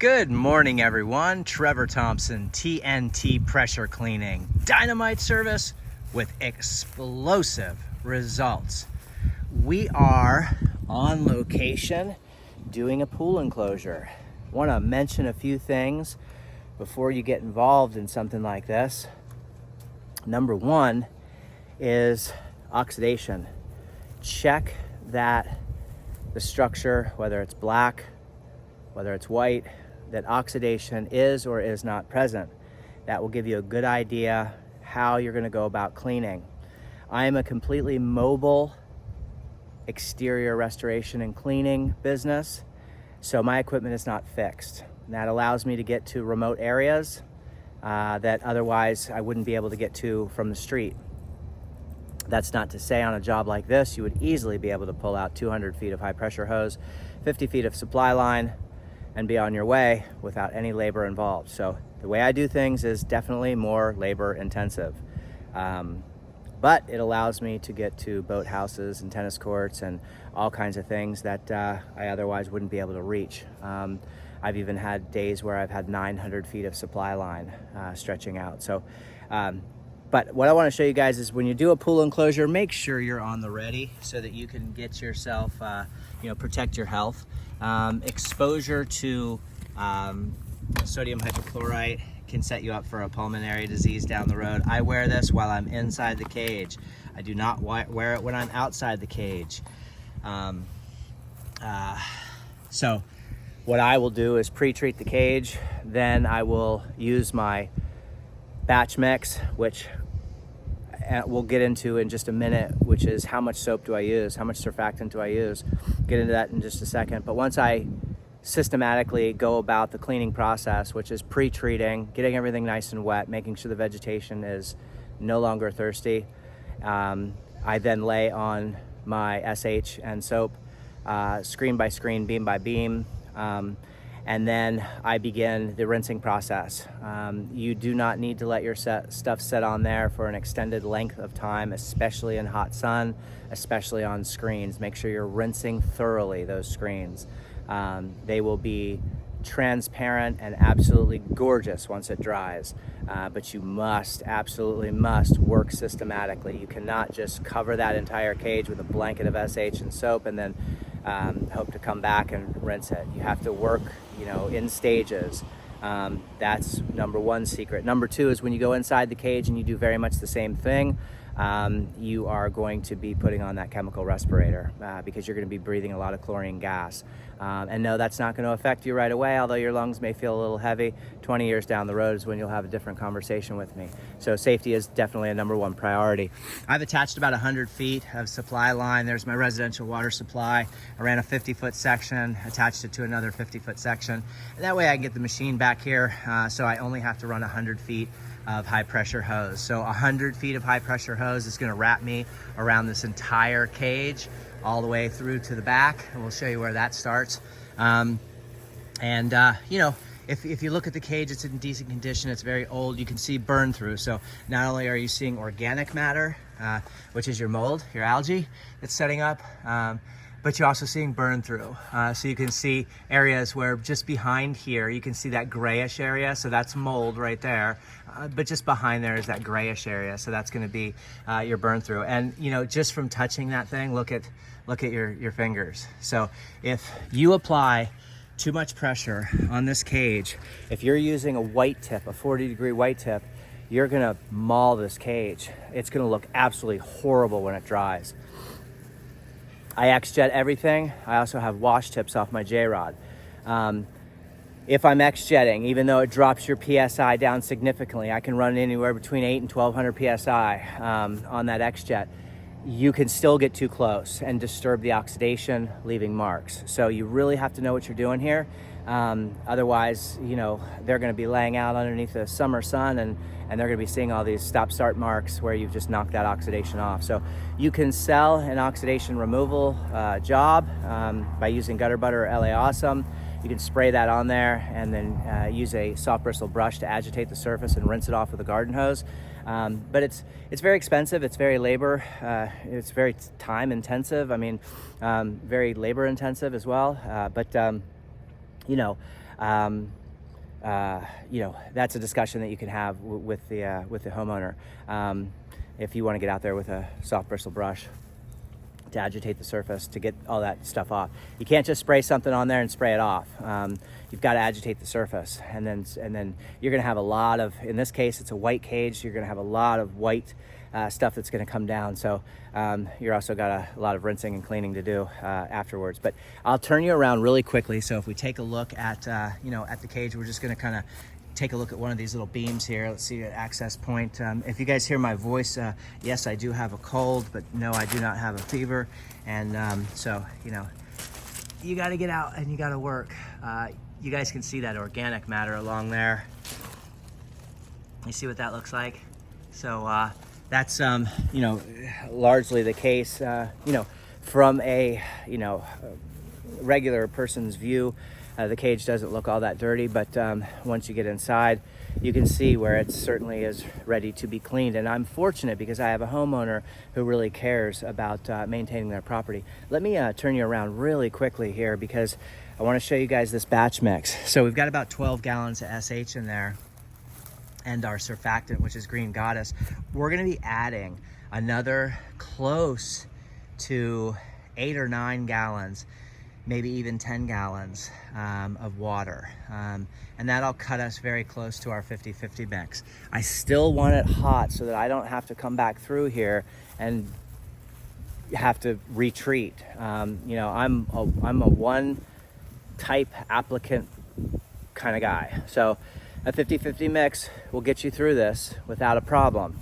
Good morning, everyone. Trevor Thompson, TNT Pressure Cleaning. Dynamite service with explosive results. We are on location doing a pool enclosure. I want to mention a few things before you get involved in something like this. Number one is oxidation. Check that the structure, whether it's black, whether it's white, that oxidation is or is not present. That will give you a good idea how you're going to go about cleaning. I am a completely mobile exterior restoration and cleaning business, so my equipment is not fixed. And that allows me to get to remote areas that otherwise I wouldn't be able to get to from the street. That's not to say on a job like this, you would easily be able to pull out 200 feet of high pressure hose, 50 feet of supply line, and be on your way without any labor involved. So the way I do things is definitely more labor intensive. But it allows me to get to boat houses and tennis courts and all kinds of things that I otherwise wouldn't be able to reach. I've even had days where I've had 900 feet of supply line stretching out. So, but what I want to show you guys is when you do a pool enclosure, make sure you're on the ready so that you can get yourself, protect your health. Exposure to sodium hypochlorite can set you up for a pulmonary disease down the road. I wear this while I'm inside the cage. I do not wear it when I'm outside the cage. So what I will do is pre-treat the cage, then I will use my batch mix, which we'll get into in just a minute, which is how much soap do I use, how much surfactant do I use. Get into that in just a second. But once I systematically go about the cleaning process, which is pre-treating, getting everything nice and wet, making sure the vegetation is no longer thirsty, I then lay on my SH and soap, screen by screen, beam by beam, and then I begin the rinsing process. You do not need to let your stuff sit on there for an extended length of time, especially in hot sun, especially on screens. Make sure you're rinsing thoroughly those screens. They will be transparent and absolutely gorgeous once it dries, but you absolutely must work systematically. You cannot just cover that entire cage with a blanket of SH and soap and then hope to come back and rinse it. You have to work, in stages. That's number one secret. Number two is when you go inside the cage and you do very much the same thing, you are going to be putting on that chemical respirator because you're going to be breathing a lot of chlorine gas. And no, that's not going to affect you right away, although your lungs may feel a little heavy. 20 years down the road is when you'll have a different conversation with me. So safety is definitely a number one priority. I've attached about 100 feet of supply line. There's my residential water supply. I ran a 50-foot section, attached it to another 50-foot section. And that way I can get the machine back here, so I only have to run 100 feet of high pressure hose. So 100 feet of high pressure hose is going to wrap me around this entire cage all the way through to the back, and we'll show you where that starts. If you look at the cage, it's in decent condition. It's very old. You can see burn through. So not only are you seeing organic matter, which is your mold, your algae that's setting up, but you're also seeing burn through. So you can see areas where just behind here, you can see that grayish area. So that's mold right there. But just behind there is that grayish area. So that's gonna be your burn through. And just from touching that thing, look at your fingers. So if you apply too much pressure on this cage, if you're using a white tip, a 40-degree white tip, you're gonna maul this cage. It's gonna look absolutely horrible when it dries. I X-jet everything. I also have wash tips off my J-rod. If I'm X-jetting, even though it drops your PSI down significantly, I can run anywhere between 8 and 1200 PSI on that X-jet. You can still get too close and disturb the oxidation, leaving marks. So you really have to know what you're doing here. Otherwise, they're gonna be laying out underneath the summer sun and they're gonna be seeing all these stop-start marks where you've just knocked that oxidation off. So you can sell an oxidation removal job by using Gutter Butter or LA Awesome. You can spray that on there and then use a soft bristle brush to agitate the surface and rinse it off with a garden hose. But it's very expensive. It's very labor. It's very time intensive. I mean, very labor intensive as well. you know, that's a discussion that you can have with the homeowner. If you want to get out there with a soft bristle brush to agitate the surface to get all that stuff off. You can't just spray something on there and spray it off. You've got to agitate the surface, and then you're going to have a lot of, in this case it's a white cage, you're going to have a lot of white stuff that's going to come down. So you're also got a lot of rinsing and cleaning to do afterwards. But I'll turn you around really quickly. So if we take a look at you know, at the cage, we're just going to kind of take a look at one of these little beams here. Let's see an access point. If you guys hear my voice, yes, I do have a cold, but no, I do not have a fever. And so, you know, you got to get out and you got to work. You guys can see that organic matter along there. You see what that looks like? So that's, you know, largely the case, you know, from a, you know, regular person's view. The cage doesn't look all that dirty, but once you get inside, you can see where it certainly is ready to be cleaned. And I'm fortunate because I have a homeowner who really cares about maintaining their property. Let me turn you around really quickly here because I want to show you guys this batch mix. So we've got about 12 gallons of SH in there and our surfactant, which is Green Goddess. We're going to be adding another close to 8 or 9 gallons, maybe even 10 gallons of water. And that'll cut us very close to our 50-50 mix. I still want it hot so that I don't have to come back through here and have to retreat. You know, I'm a one type applicant kind of guy. So a 50-50 mix will get you through this without a problem.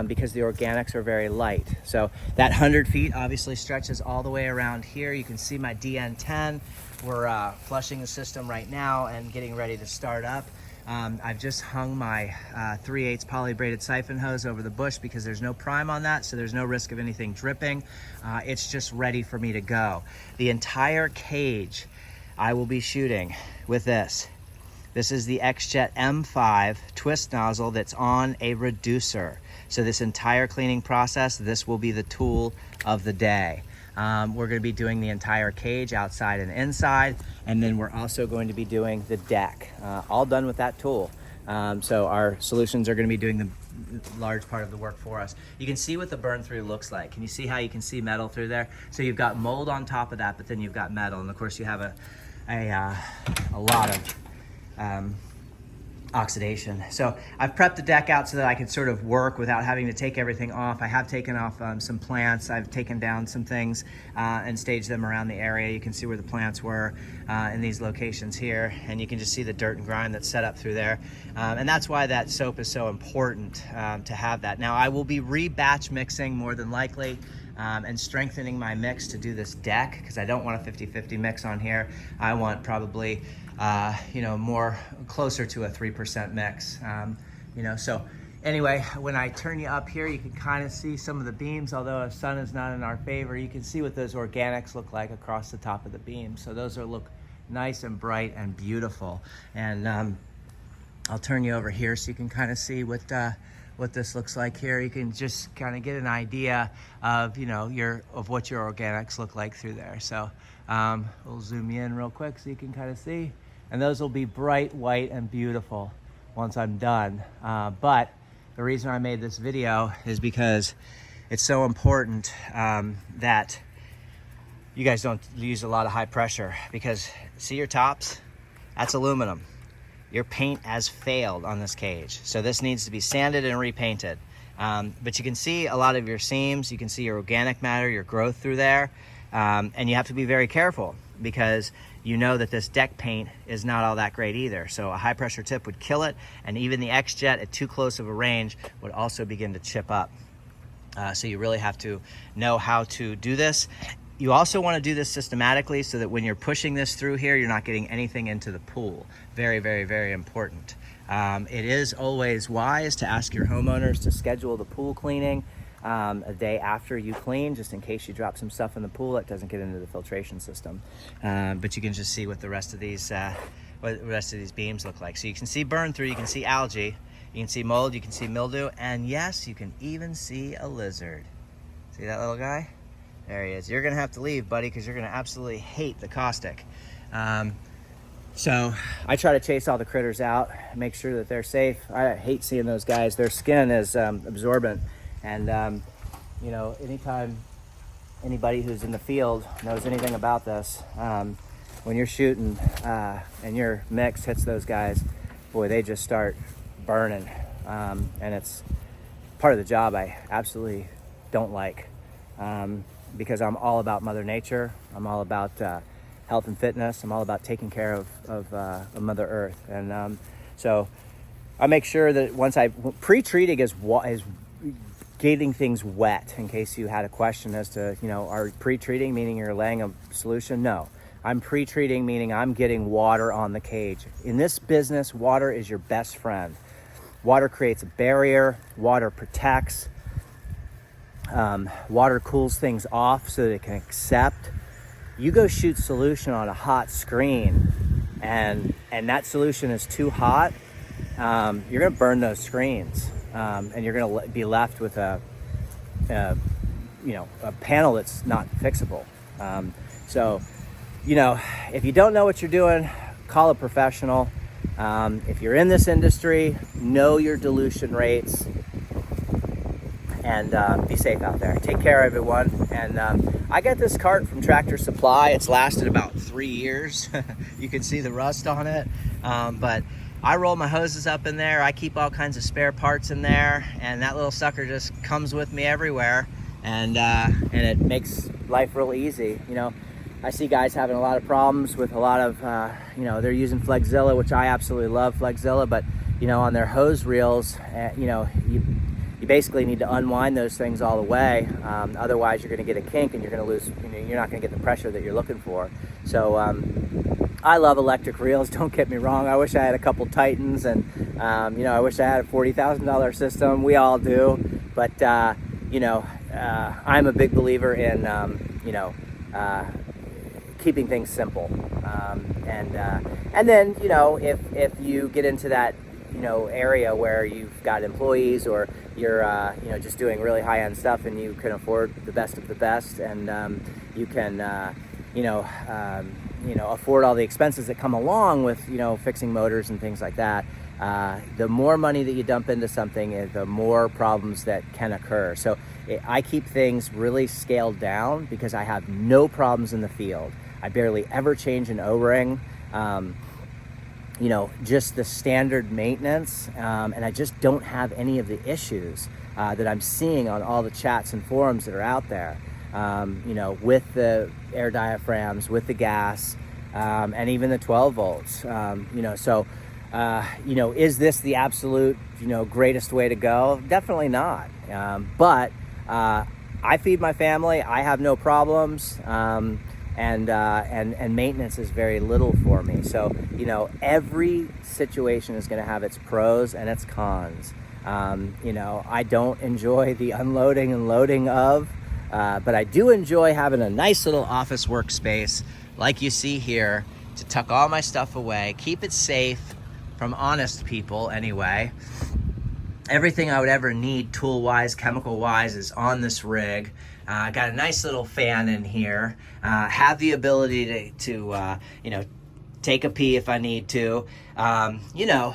Because the organics are very light. So that 100 feet obviously stretches all the way around here. You can see my DN10. We're flushing the system right now and getting ready to start up. I've just hung my 3/8 poly braided siphon hose over the bush because there's no prime on that, so there's no risk of anything dripping. It's just ready for me to go. The entire cage I will be shooting with this. This is the XJet M5 twist nozzle that's on a reducer. So this entire cleaning process, this will be the tool of the day. We're going to be doing the entire cage outside and inside, and then we're also going to be doing the deck, all done with that tool. So our solutions are going to be doing the large part of the work for us. You can see what the burn through looks like. Can you see how you can see metal through there? So you've got mold on top of that, but then you've got metal, and of course you have a lot of oxidation. So I've prepped the deck out so that I can sort of work without having to take everything off. I have taken off some plants. I've taken down some things and staged them around the area. You can see where the plants were in these locations here, and you can just see the dirt and grime that's set up through there. And that's why that soap is so important to have that. Now I will be re-batch mixing more than likely. And strengthening my mix to do this deck because I don't want a 50-50 mix on here. I want probably you know, more closer to a 3% mix. You know, so anyway, when I turn you up here, you can kind of see some of the beams. Although the sun is not in our favor, you can see what those organics look like across the top of the beam. So those look nice and bright and beautiful. And I'll turn you over here so you can kind of see what this looks like here. You can just kind of get an idea of, you know, of what your organics look like through there. So we'll zoom you in real quick so you can kind of see. And those will be bright white and beautiful once I'm done. But the reason I made this video is because it's so important that you guys don't use a lot of high pressure, because see your tops? That's aluminum. Your paint has failed on this cage. So this needs to be sanded and repainted. But you can see a lot of your seams, you can see your organic matter, your growth through there. And you have to be very careful because you know that this deck paint is not all that great either. So a high pressure tip would kill it. And even the XJet at too close of a range would also begin to chip up. So you really have to know how to do this. You also want to do this systematically so that when you're pushing this through here, you're not getting anything into the pool. Very, very, very important. It is always wise to ask your homeowners to schedule the pool cleaning a day after you clean, just in case you drop some stuff in the pool that doesn't get into the filtration system. But you can just see what the rest of these beams look like. So you can see burn through, you can see algae, you can see mold, you can see mildew, and yes, you can even see a lizard. See that little guy? There he is. You're gonna have to leave, buddy, because you're gonna absolutely hate the caustic. So I try to chase all the critters out, make sure that they're safe. I hate seeing those guys. Their skin is absorbent, and you know, anytime anybody who's in the field knows anything about this, when you're shooting and your mix hits those guys, boy, they just start burning, and it's part of the job I absolutely don't like, because I'm all about Mother Nature. I'm all about health and fitness. I'm all about taking care of Mother Earth, and so I make sure that once pre-treating is getting things wet. In case you had a question as to, you know, are pre-treating meaning you're laying a solution? No, I'm pre-treating meaning I'm getting water on the cage. In this business, water is your best friend. Water creates a barrier. Water protects. Water cools things off so that it can accept. You go shoot solution on a hot screen, and that solution is too hot, you're gonna burn those screens, and you're gonna be left with a panel that's not fixable. So, you know, if you don't know what you're doing, call a professional. If you're in this industry, know your dilution rates, and be safe out there. Take care, everyone. And I got this cart from Tractor Supply. It's lasted about 3 years. You can see the rust on it. But I roll my hoses up in there. I keep all kinds of spare parts in there, and that little sucker just comes with me everywhere. And it makes life real easy. You know, I see guys having a lot of problems with a lot of, you know, they're using Flexzilla, which I absolutely love Flexzilla, but, you know, on their hose reels, you know, you basically need to unwind those things all the way. Otherwise, you're going to get a kink, and you're going to lose. You know, you're not going to get the pressure that you're looking for. So I love electric reels. Don't get me wrong. I wish I had a couple Titans, and you know, I wish I had a $40,000 system. We all do, but you know, I'm a big believer in you know, keeping things simple. And then, you know, if you get into that, you know, area where you've got employees, or you're you know, just doing really high-end stuff, and you can afford the best of the best, and you can you know, afford all the expenses that come along with, you know, fixing motors and things like that. The more money that you dump into something, the more problems that can occur. So I keep things really scaled down because I have no problems in the field. I barely ever change an O-ring. You know, just the standard maintenance, and I just don't have any of the issues that I'm seeing on all the chats and forums that are out there, you know, with the air diaphragms, with the gas, and even the 12 volts, you know. So, you know, is this the absolute, you know, greatest way to go? Definitely not. But I feed my family. I have no problems. And maintenance is very little for me. So, you know, every situation is going to have its pros and its cons. You know, I don't enjoy the unloading and loading of, but I do enjoy having a nice little office workspace like you see here to tuck all my stuff away, keep it safe from honest people anyway. Everything I would ever need tool-wise, chemical-wise is on this rig. Got a nice little fan in here. Have the ability to you know, take a pee if I need to. You know,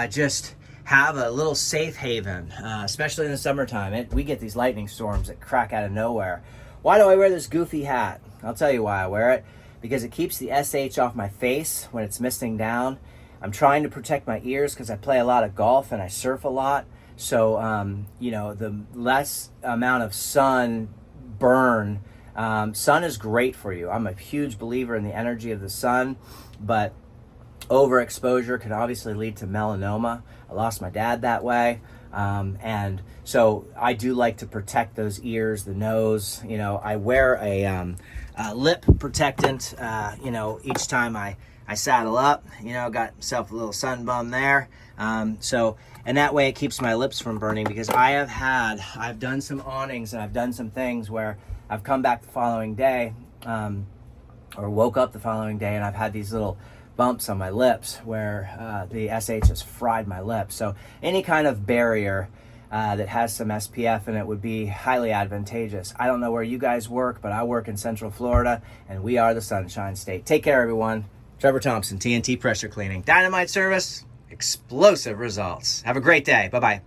just have a little safe haven, especially in the summertime. We get these lightning storms that crack out of nowhere. Why do I wear this goofy hat? I'll tell you why I wear it. Because it keeps the SH off my face when it's misting down. I'm trying to protect my ears because I play a lot of golf and I surf a lot. So, you know, the less amount of sun burn. Sun is great for you. I'm a huge believer in the energy of the sun, but overexposure can obviously lead to melanoma. I lost my dad that way. And so I do like to protect those ears, the nose. You know, I wear a lip protectant, you know, each time I saddle up. You know, got myself a little sun bum there. So, and that way it keeps my lips from burning, because I've done some awnings and I've done some things where I've come back the following day, or woke up the following day, and I've had these little bumps on my lips where the SH has fried my lips. So any kind of barrier that has some SPF in it would be highly advantageous. I don't know where you guys work, but I work in Central Florida, and we are the Sunshine State. Take care, everyone. Trevor Thompson, TNT Pressure Cleaning. Dynamite service, explosive results. Have a great day. Bye-bye.